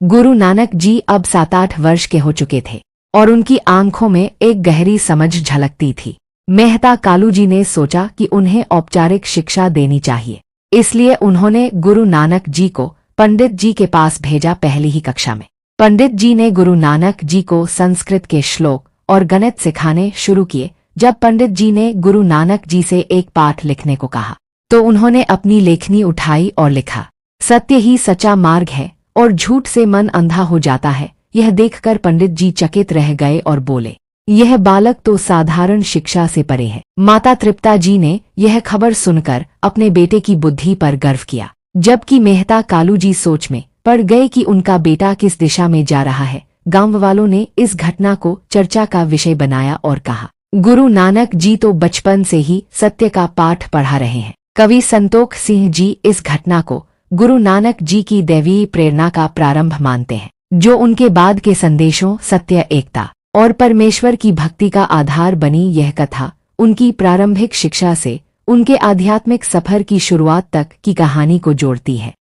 गुरु नानक जी अब 7-8 वर्ष के हो चुके थे और उनकी आंखों में एक गहरी समझ झलकती थी। मेहता कालू जी ने सोचा कि उन्हें औपचारिक शिक्षा देनी चाहिए, इसलिए उन्होंने गुरु नानक जी को पंडित जी के पास भेजा। पहली ही कक्षा में पंडित जी ने गुरु नानक जी को संस्कृत के श्लोक और गणित सिखाने शुरू किए। जब पंडित जी ने गुरु नानक जी से एक पाठ लिखने को कहा तो उन्होंने अपनी लेखनी उठाई और लिखा, सत्य ही सच्चा मार्ग है और झूठ से मन अंधा हो जाता है। यह देखकर पंडित जी चकित रह गए और बोले, यह बालक तो साधारण शिक्षा से परे है। माता तृप्ता जी ने यह खबर सुनकर अपने बेटे की बुद्धि पर गर्व किया, जबकि मेहता कालू जी सोच में पड़ गए कि उनका बेटा किस दिशा में जा रहा है। गांव वालों ने इस घटना को चर्चा का विषय बनाया और कहा, गुरु नानक जी तो बचपन से ही सत्य का पाठ पढ़ा रहे हैं। कवि संतोख सिंह जी इस घटना को गुरु नानक जी की दैवीय प्रेरणा का प्रारंभ मानते हैं, जो उनके बाद के संदेशों सत्य, एकता और परमेश्वर की भक्ति का आधार बनी। यह कथा उनकी प्रारंभिक शिक्षा से उनके आध्यात्मिक सफर की शुरुआत तक की कहानी को जोड़ती है।